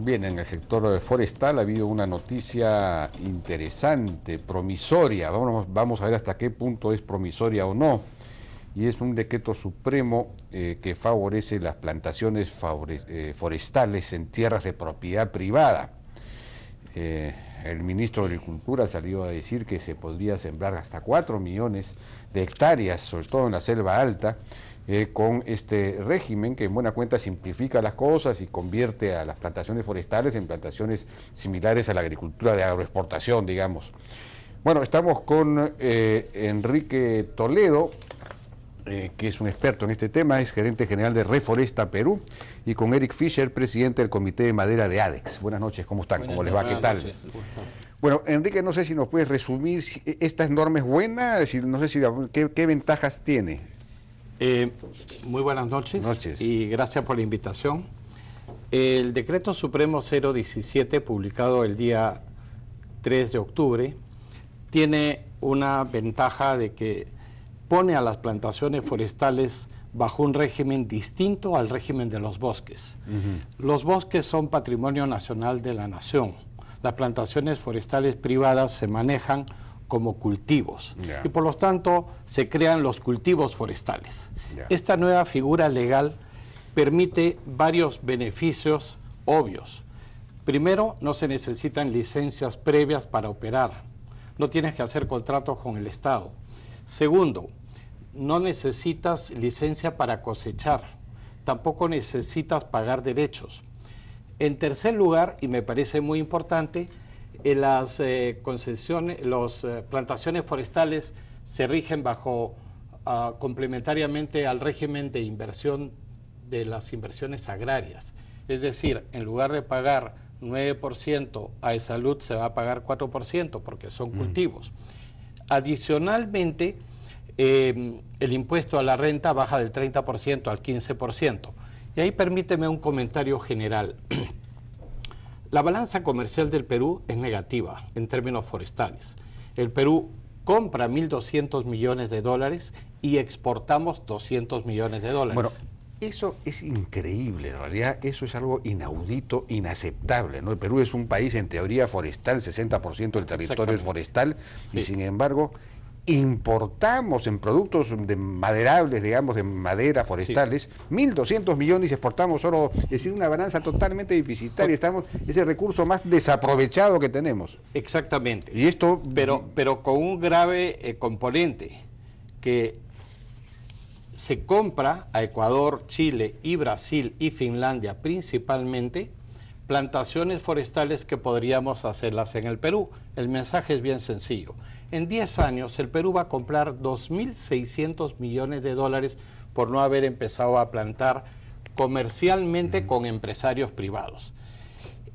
Bien, en el sector forestal ha habido una noticia interesante, promisoria. Vamos a ver hasta qué punto es promisoria o no. Y es un decreto supremo que favorece las plantaciones forestales en tierras de propiedad privada. El ministro de Agricultura salió a decir que se podría sembrar hasta 4 millones de hectáreas, sobre todo en la selva alta, con este régimen que en buena cuenta simplifica las cosas y convierte a las plantaciones forestales en plantaciones similares a la agricultura de agroexportación, digamos. Bueno, estamos con Enrique Toledo, que es un experto en este tema, es gerente general de Reforesta Perú, y con Eric Fischer, presidente del Comité de Madera de ADEX. Buenas noches, ¿cómo están? ¿Cómo les va? ¿Qué tal? Bueno, Enrique, no sé si nos puedes resumir, si esta norma es buena, no sé si qué ventajas tiene. Muy buenas noches y gracias por la invitación. El Decreto Supremo 017, publicado el día 3 de octubre, tiene una ventaja de que pone a las plantaciones forestales bajo un régimen distinto al régimen de los bosques. Los bosques son patrimonio nacional de la nación. Las plantaciones forestales privadas se manejan como cultivos y por lo tanto se crean los cultivos forestales. Esta nueva figura legal permite varios beneficios obvios. Primero, no se necesitan licencias previas para operar. No tienes que hacer contratos con el Estado. Segundo, no necesitas licencia para cosechar. Tampoco necesitas pagar derechos. En tercer lugar, y me parece muy importante, las plantaciones forestales se rigen bajo complementariamente al régimen de inversión de las inversiones agrarias. Es decir, en lugar de pagar 9% a Esalud, se va a pagar 4% porque son cultivos. Adicionalmente, el impuesto a la renta baja del 30% al 15%. Y ahí permíteme un comentario general. La balanza comercial del Perú es negativa en términos forestales. El Perú compra 1.200 millones de dólares y exportamos 200 millones de dólares. Bueno, eso es increíble, en realidad eso es algo inaudito, inaceptable, ¿no? El Perú es un país en teoría forestal, 60% del territorio es forestal, y sin embargo importamos en productos maderables, digamos, de madera forestales, 1.200 millones y exportamos solo, es decir, una balanza totalmente deficitaria, es el recurso más desaprovechado que tenemos. Exactamente. Y esto... Pero con un grave componente, que se compra a Ecuador, Chile y Brasil y Finlandia principalmente plantaciones forestales que podríamos hacerlas en el Perú. El mensaje es bien sencillo. En 10 años el Perú va a comprar 2.600 millones de dólares por no haber empezado a plantar comercialmente con empresarios privados.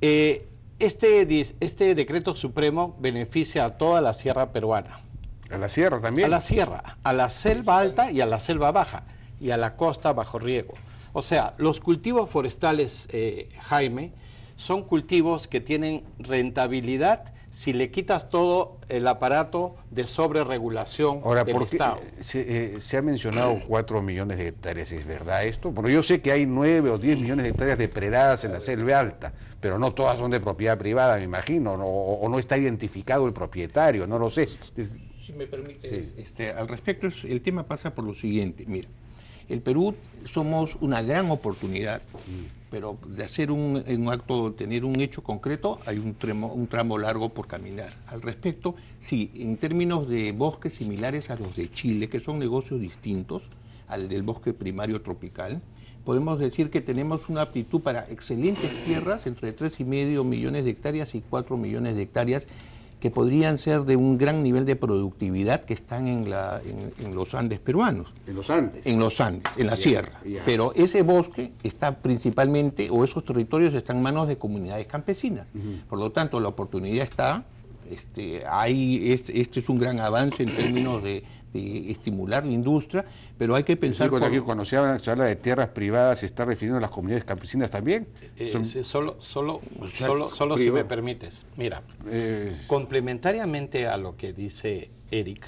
Este decreto supremo beneficia a toda la sierra peruana. ¿A la sierra también? A la sierra, a la selva alta y a la selva baja, y a la costa bajo riego. O sea, los cultivos forestales, Jaime, son cultivos que tienen rentabilidad si le quitas todo el aparato de sobreregulación del Estado. Se ha mencionado 4 millones de hectáreas, ¿es verdad esto? Bueno, yo sé que hay 9 o 10 millones de hectáreas depredadas en la selva alta, pero no todas son de propiedad privada, me imagino, o no está identificado el propietario, no lo sé. Si me permite, al respecto, el tema pasa por lo siguiente. Mira, el Perú somos una gran oportunidad, pero de hacer un acto, tener un hecho concreto, hay un tramo largo por caminar. Al respecto, sí, en términos de bosques similares a los de Chile, que son negocios distintos al del bosque primario tropical, podemos decir que tenemos una aptitud para excelentes tierras, entre 3,5 millones de hectáreas y 4 millones de hectáreas, que podrían ser de un gran nivel de productividad, que están en los Andes peruanos. ¿En los Andes? En los Andes, en la sierra. Pero ese bosque está principalmente, o esos territorios están en manos de comunidades campesinas. Por lo tanto, la oportunidad está, este es un gran avance en términos de estimular la industria, pero hay que pensar... Cuando se habla de tierras privadas, ¿se está refiriendo a las comunidades campesinas también? Solo si me permites. Mira, complementariamente a lo que dice Eric,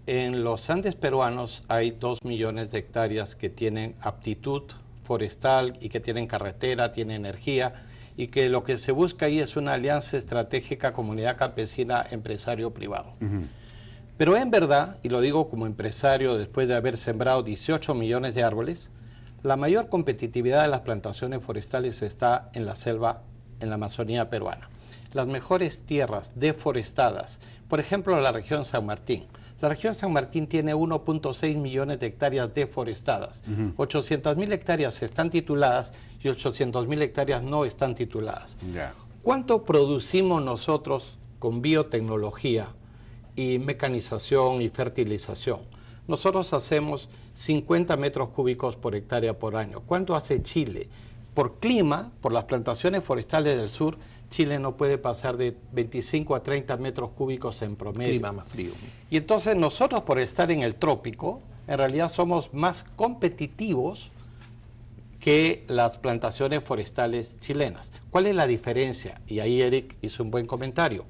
en los Andes peruanos hay 2 millones de hectáreas que tienen aptitud forestal y que tienen carretera, tienen energía, y que lo que se busca ahí es una alianza estratégica comunidad campesina empresario privado. Pero en verdad, y lo digo como empresario después de haber sembrado 18 millones de árboles, la mayor competitividad de las plantaciones forestales está en la selva, en la Amazonía peruana. Las mejores tierras deforestadas, por ejemplo la región San Martín. La región San Martín tiene 1.6 millones de hectáreas deforestadas. 800.000 hectáreas están tituladas y 800.000 hectáreas no están tituladas. ¿Cuánto producimos nosotros con biotecnología y mecanización y fertilización? Nosotros hacemos 50 metros cúbicos por hectárea por año. ¿Cuánto hace Chile? Por clima, por las plantaciones forestales del sur, Chile no puede pasar de 25 a 30 metros cúbicos en promedio. Clima más frío. Y entonces nosotros, por estar en el trópico, en realidad somos más competitivos que las plantaciones forestales chilenas. ¿Cuál es la diferencia? Y ahí Eric hizo un buen comentario.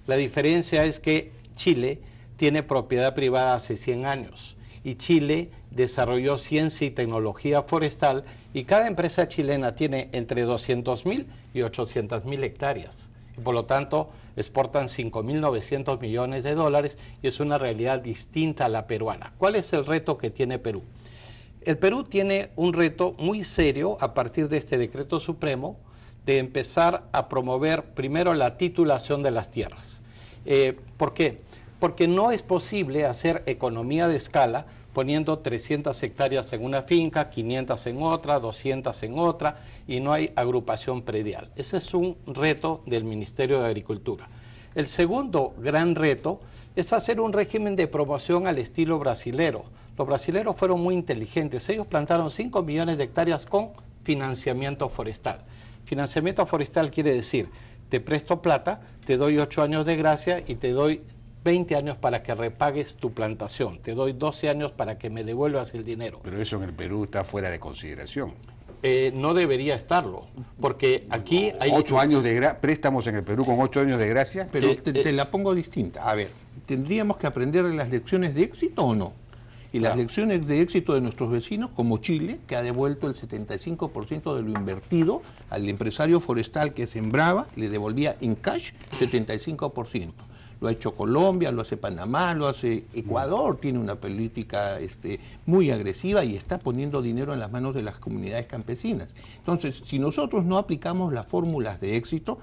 La diferencia es que Chile tiene propiedad privada hace 100 años y Chile desarrolló ciencia y tecnología forestal y cada empresa chilena tiene entre 200.000 y 800.000 hectáreas. Y por lo tanto, exportan 5.900 millones de dólares y es una realidad distinta a la peruana. ¿Cuál es el reto que tiene Perú? El Perú tiene un reto muy serio a partir de este decreto supremo de empezar a promover primero la titulación de las tierras. ¿Por qué? Porque no es posible hacer economía de escala poniendo 300 hectáreas en una finca, 500 en otra, 200 en otra, y no hay agrupación predial. Ese es un reto del Ministerio de Agricultura. El segundo gran reto es hacer un régimen de promoción al estilo brasilero. Los brasileros fueron muy inteligentes. Ellos plantaron 5 millones de hectáreas con financiamiento forestal. Financiamiento forestal quiere decir, te presto plata, te doy 8 años de gracia y te doy 20 años para que repagues tu plantación. Te doy 12 años para que me devuelvas el dinero. Pero eso en el Perú está fuera de consideración. No debería estarlo, porque aquí hay... 8 años de préstamos en el Perú con 8 años de gracia. Pero te la pongo distinta. A ver, ¿tendríamos que aprender de las lecciones de éxito o no? Y las lecciones de éxito de nuestros vecinos, como Chile, que ha devuelto el 75% de lo invertido al empresario forestal que sembraba, le devolvía en cash 75%. Lo ha hecho Colombia, lo hace Panamá, lo hace Ecuador, tiene una política muy agresiva y está poniendo dinero en las manos de las comunidades campesinas. Entonces, si nosotros no aplicamos las fórmulas de éxito,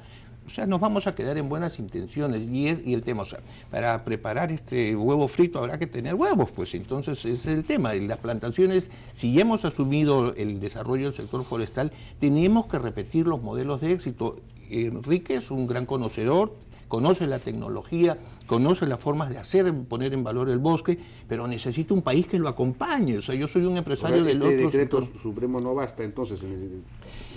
o sea, nos vamos a quedar en buenas intenciones y el tema, o sea, para preparar este huevo frito habrá que tener huevos, pues entonces ese es el tema. Las plantaciones, si ya hemos asumido el desarrollo del sector forestal, tenemos que repetir los modelos de éxito. Enrique es un gran conocedor, conoce la tecnología, conoce las formas de hacer, poner en valor el bosque, pero necesita un país que lo acompañe. O sea, yo soy un empresario del otro sector. ¿El decreto supremo no basta entonces?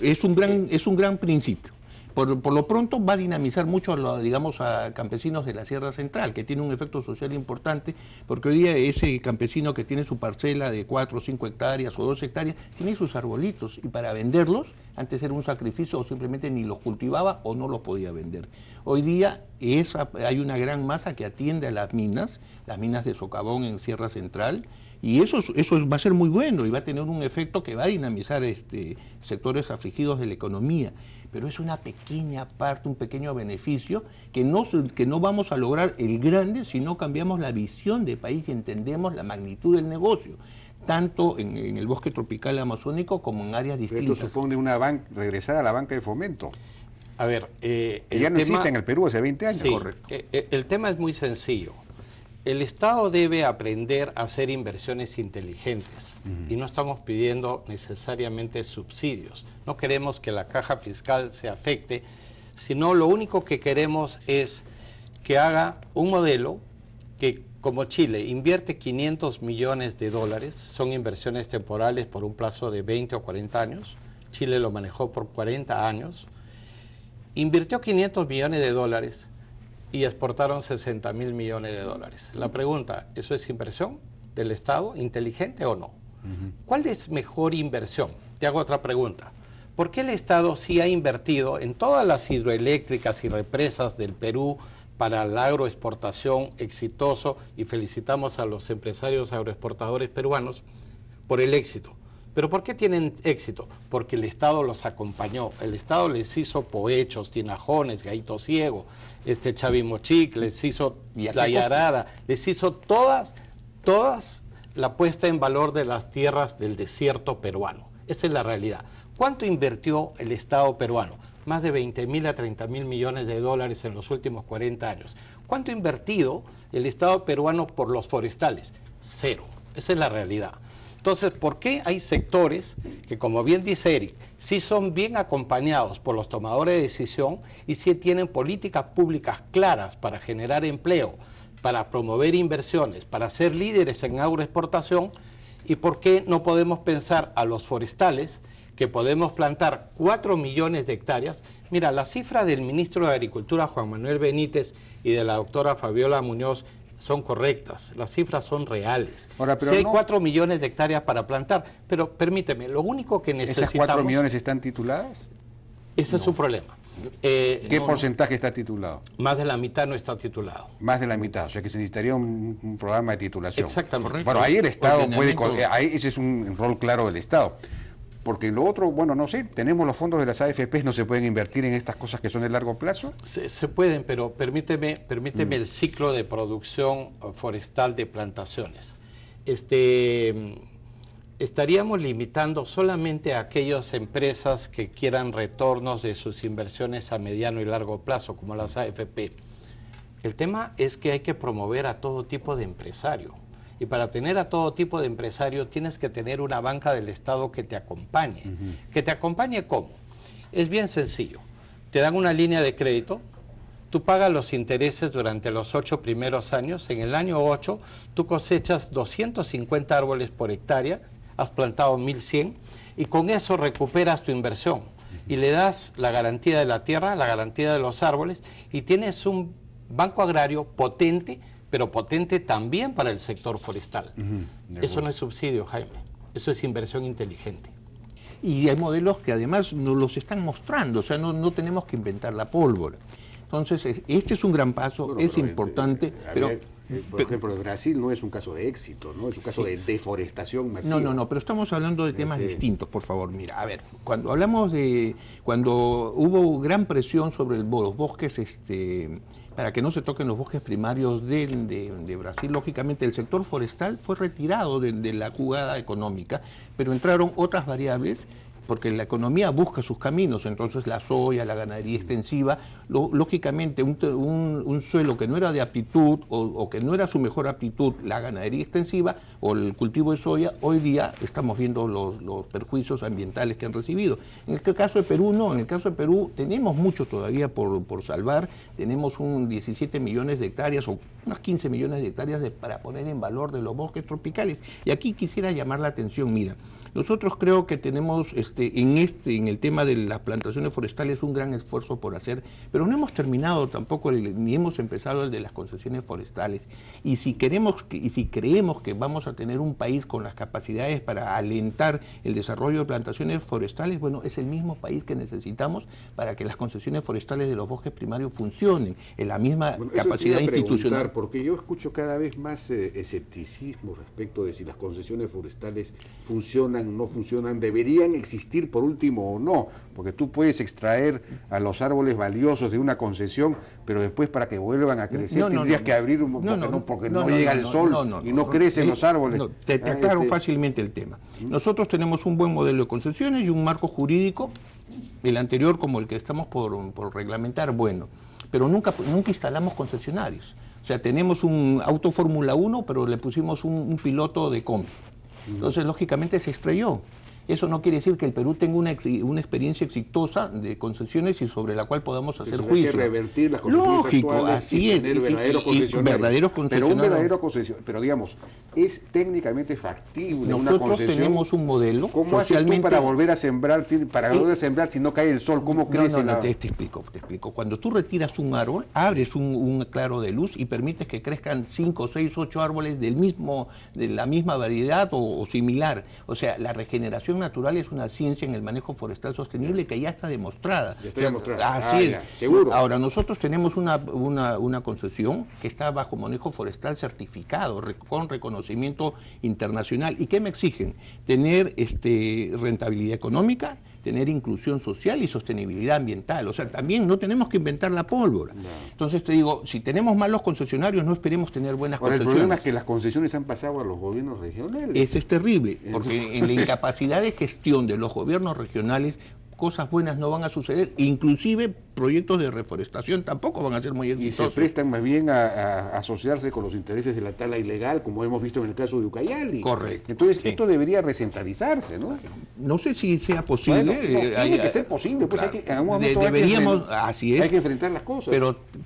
Es un gran principio. Por lo pronto va a dinamizar mucho, digamos, a campesinos de la Sierra Central, que tiene un efecto social importante, porque hoy día ese campesino que tiene su parcela de 4 o 5 hectáreas o 2 hectáreas, tiene sus arbolitos, y para venderlos, antes era un sacrificio, o simplemente ni los cultivaba o no los podía vender. Hoy día hay una gran masa que atiende a las minas de socavón en Sierra Central, y eso va a ser muy bueno y va a tener un efecto que va a dinamizar sectores afligidos de la economía. Pero es una pequeña parte, un pequeño beneficio que no vamos a lograr el grande si no cambiamos la visión de país y entendemos la magnitud del negocio, tanto en el bosque tropical amazónico como en áreas distintas. Esto supone regresar a la banca de fomento. A ver, ya no existe en el Perú hace 20 años. Sí, correcto. El tema es muy sencillo. El Estado debe aprender a hacer inversiones inteligentes y no estamos pidiendo necesariamente subsidios. No queremos que la caja fiscal se afecte, sino lo único que queremos es que haga un modelo que, como Chile, invierte 500 millones de dólares, son inversiones temporales por un plazo de 20 o 40 años, Chile lo manejó por 40 años, invirtió 500 millones de dólares y exportaron 60.000 millones de dólares. La pregunta, ¿eso es inversión del Estado inteligente o no? ¿Cuál es mejor inversión? Te hago otra pregunta. ¿Por qué el Estado sí ha invertido en todas las hidroeléctricas y represas del Perú para la agroexportación exitoso y felicitamos a los empresarios agroexportadores peruanos por el éxito? ¿Pero por qué tienen éxito? Porque el Estado los acompañó, el Estado les hizo Poechos, Tinajones, Gaito Ciego, Chavimochic, les hizo La Yarara, les hizo todas la puesta en valor de las tierras del desierto peruano. Esa es la realidad. ¿Cuánto invirtió el Estado peruano? Más de 20.000 a 30.000 millones de dólares en los últimos 40 años. ¿Cuánto ha invertido el Estado peruano por los forestales? Cero. Esa es la realidad. Entonces, ¿por qué hay sectores que, como bien dice Eric, sí son bien acompañados por los tomadores de decisión y sí tienen políticas públicas claras para generar empleo, para promover inversiones, para ser líderes en agroexportación? ¿Y por qué no podemos pensar a los forestales que podemos plantar 4 millones de hectáreas? Mira, la cifra del ministro de Agricultura, Juan Manuel Benítez, y de la doctora Fabiola Muñoz son correctas, las cifras son reales. Ahora, pero sí hay 4 millones de hectáreas para plantar, pero permíteme, lo único que necesitamos... ¿Esas 4 millones están tituladas? Ese es su problema. ¿Qué porcentaje está titulado? Más de la mitad no está titulado. Más de la mitad, o sea que se necesitaría un programa de titulación. Exactamente. Bueno, ahí el Estado puede... Ahí ese es un rol claro del Estado. Porque lo otro, bueno, no sé, tenemos los fondos de las AFPs, ¿no se pueden invertir en estas cosas que son de largo plazo? Se pueden, pero permíteme el ciclo de producción forestal de plantaciones. Estaríamos limitando solamente a aquellas empresas que quieran retornos de sus inversiones a mediano y largo plazo, como las AFP. El tema es que hay que promover a todo tipo de empresario. Y para tener a todo tipo de empresario tienes que tener una banca del Estado que te acompañe. ¿Que te acompañe cómo? Es bien sencillo. Te dan una línea de crédito, tú pagas los intereses durante los 8 primeros años. En el año 8 tú cosechas 250 árboles por hectárea, has plantado 1.100 y con eso recuperas tu inversión. Y le das la garantía de la tierra, la garantía de los árboles y tienes un banco agrario potente, pero potente también para el sector forestal. Eso no es subsidio, Jaime, eso es inversión inteligente. Y hay modelos que además nos los están mostrando, o sea, no tenemos que inventar la pólvora. Entonces, este es un gran paso, bueno, es importante, pero... Por ejemplo, el Brasil no es un caso de éxito, ¿no? Es un caso de deforestación masiva. No, pero estamos hablando de temas distintos, por favor. Mira, a ver, cuando hablamos de... Cuando hubo gran presión sobre los bosques, para que no se toquen los bosques primarios de Brasil, lógicamente el sector forestal fue retirado de la jugada económica, pero entraron otras variables, porque la economía busca sus caminos, entonces la soya, la ganadería extensiva, lógicamente un suelo que no era de aptitud o que no era su mejor aptitud, la ganadería extensiva o el cultivo de soya, hoy día estamos viendo los perjuicios ambientales que han recibido. En el caso de Perú no, en el caso de Perú tenemos mucho todavía por salvar, tenemos 17 millones de hectáreas o unas 15 millones de hectáreas para poner en valor de los bosques tropicales. Y aquí quisiera llamar la atención, mira, nosotros creo que tenemos en el tema de las plantaciones forestales un gran esfuerzo por hacer, pero no hemos terminado tampoco ni hemos empezado el de las concesiones forestales. Y si creemos que vamos a tener un país con las capacidades para alentar el desarrollo de plantaciones forestales, bueno, es el mismo país que necesitamos para que las concesiones forestales de los bosques primarios funcionen en la misma capacidad institucional. Porque yo escucho cada vez más escepticismo respecto de si las concesiones forestales funcionan o no funcionan, deberían existir por último o no, porque tú puedes extraer a los árboles valiosos de una concesión, pero después para que vuelvan a crecer tendrías que abrir porque no llega el sol y no crecen los árboles. Te aclaro fácilmente el tema. Nosotros tenemos un buen modelo de concesiones y un marco jurídico, el anterior como el que estamos por reglamentar, bueno, pero nunca instalamos concesionarios. O sea, tenemos un auto Fórmula 1, pero le pusimos un piloto de combi. Entonces, lógicamente, se estrelló. Eso no quiere decir que el Perú tenga una experiencia exitosa de concesiones y sobre la cual podamos hacer juicio. Hay que revertir las concesiones lógico, así es. Verdaderos concesionarios. Pero digamos, es técnicamente factible Nosotros una concesión. Tenemos un modelo. ¿Cómo haces tú para volver a sembrar, si no cae el sol? ¿Cómo crece? Te explico. Cuando tú retiras un árbol, abres un claro de luz y permites que crezcan 5, 6, 8 árboles de la misma variedad o similar. O sea, la regeneración selección natural es una ciencia en el manejo forestal sostenible que ya está demostrada. Ya está demostrada. Así es. Ya, seguro. Ahora, nosotros tenemos una concesión que está bajo manejo forestal certificado, con reconocimiento internacional. ¿Y qué me exigen? Tener rentabilidad económica, tener inclusión social y sostenibilidad ambiental. O sea, también no tenemos que inventar la pólvora. No. Entonces te digo, si tenemos malos concesionarios, no esperemos tener buenas concesiones. El problema es que las concesiones han pasado a los gobiernos regionales. Ese es terrible, porque en la incapacidad de gestión de los gobiernos regionales, cosas buenas no van a suceder, inclusive proyectos de reforestación tampoco van a ser muy exitosos. Y se prestan más bien a asociarse con los intereses de la tala ilegal, como hemos visto en el caso de Ucayali. Correcto. Entonces, esto debería recentralizarse, ¿no? No sé si sea posible. Bueno, tiene que ser posible, pues claro, hay que, en algún momento así es. Hay que enfrentar las cosas.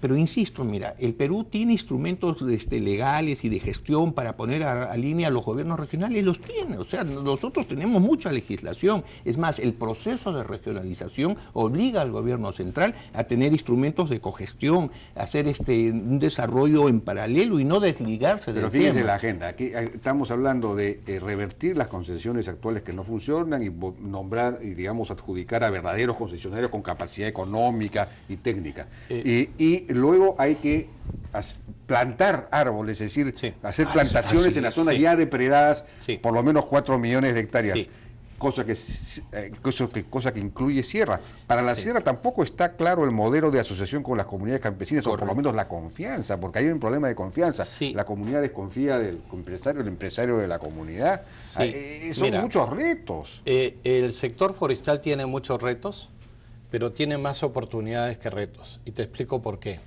Pero insisto, mira, el Perú tiene instrumentos legales y de gestión para poner a línea a los gobiernos regionales, los tiene. O sea, nosotros tenemos mucha legislación. Es más, el proceso de regionalización obliga al gobierno central a tener instrumentos de cogestión, a hacer un desarrollo en paralelo y no desligarse del tema. Pero fíjense la agenda, aquí estamos hablando de revertir las concesiones actuales que no funcionan y nombrar y, digamos, adjudicar a verdaderos concesionarios con capacidad económica y técnica. Y luego hay que plantar árboles, es decir, hacer plantaciones en las zonas ya depredadas, por lo menos 4 millones de hectáreas. Cosa que incluye sierra. Para la sierra tampoco está claro el modelo de asociación con las comunidades campesinas, o por lo menos la confianza, porque hay un problema de confianza. La comunidad desconfía del empresario, el empresario de la comunidad. Son muchos retos. El sector forestal tiene muchos retos, pero tiene más oportunidades que retos. Y te explico por qué.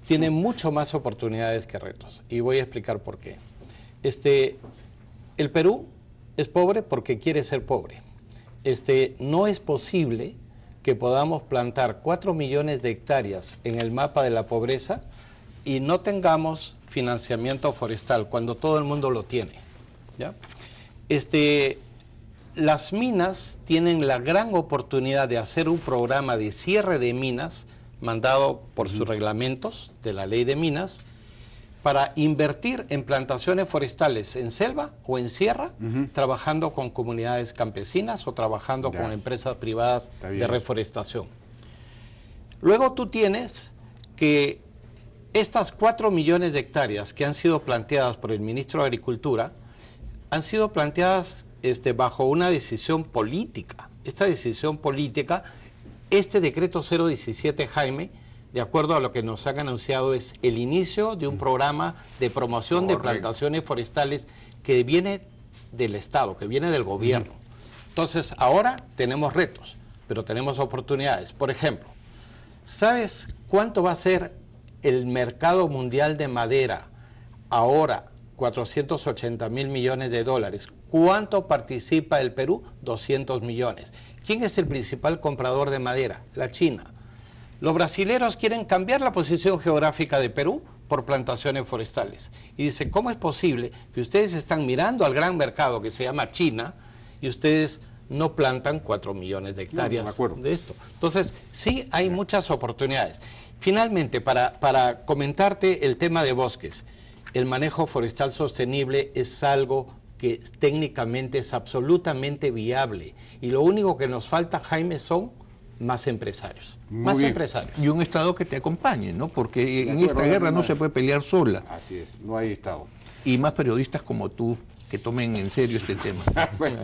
Tiene mucho más oportunidades que retos. Y voy a explicar por qué. El Perú es pobre porque quiere ser pobre. No es posible que podamos plantar 4 millones de hectáreas en el mapa de la pobreza y no tengamos financiamiento forestal cuando todo el mundo lo tiene, ¿ya? Las minas tienen la gran oportunidad de hacer un programa de cierre de minas mandado por sus reglamentos de la ley de minas, para invertir en plantaciones forestales en selva o en sierra, trabajando con comunidades campesinas o trabajando con empresas privadas de reforestación. Luego tú tienes que estas 4 millones de hectáreas que han sido planteadas por el ministro de Agricultura han sido planteadas bajo una decisión política. Esta decisión política, este decreto 017, Jaime, de acuerdo a lo que nos han anunciado, es el inicio de un programa de promoción de plantaciones forestales que viene del Estado, que viene del gobierno. Entonces, ahora tenemos retos, pero tenemos oportunidades. Por ejemplo, ¿sabes cuánto va a ser el mercado mundial de madera ahora? 480.000 millones de dólares. ¿Cuánto participa el Perú? 200 millones. ¿Quién es el principal comprador de madera? La China. Los brasileros quieren cambiar la posición geográfica de Perú por plantaciones forestales. Y dice, ¿cómo es posible que ustedes están mirando al gran mercado que se llama China y ustedes no plantan 4 millones de hectáreas de esto? Entonces, sí hay muchas oportunidades. Finalmente, para comentarte el tema de bosques, el manejo forestal sostenible es algo que técnicamente es absolutamente viable. Y lo único que nos falta, Jaime, son más empresarios. Empresarios. Y un Estado que te acompañe, ¿no? Porque en esta guerra no se puede pelear sola. Así es, no hay Estado. Y más periodistas como tú que tomen en serio este tema. Bueno,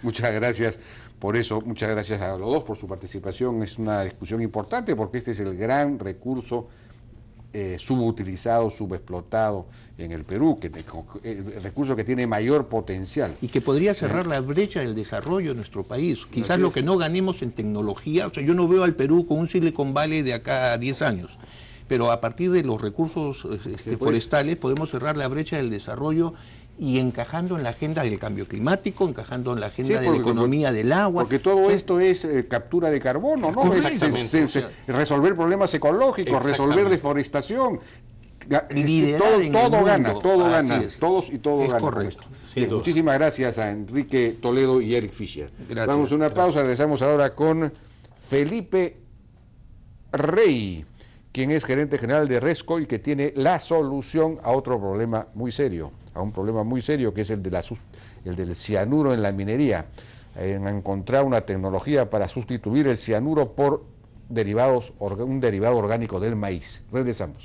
muchas gracias por eso, muchas gracias a los dos por su participación. Es una discusión importante porque este es el gran recurso subutilizado, subexplotado en el Perú, el recurso que tiene mayor potencial. Y que podría cerrar la brecha del desarrollo de nuestro país. Quizás lo que no ganemos en tecnología, o sea, yo no veo al Perú con un Silicon Valley de acá a 10 años, pero a partir de los recursos forestales podemos cerrar la brecha del desarrollo y encajando en la agenda del cambio climático, encajando en la agenda de la economía del agua. Porque todo esto es captura de carbono, ¿no? Resolver problemas ecológicos, resolver deforestación. Todo gana, todos y todo gana. Correcto. Muchísimas gracias a Enrique Toledo y Eric Fischer. Vamos a una pausa, regresamos ahora con Felipe Rey, quien es gerente general de Resco y que tiene la solución a otro problema muy serio. a un problema muy serio que es el del cianuro en la minería, en encontrar una tecnología para sustituir el cianuro por un derivado orgánico del maíz. Regresamos.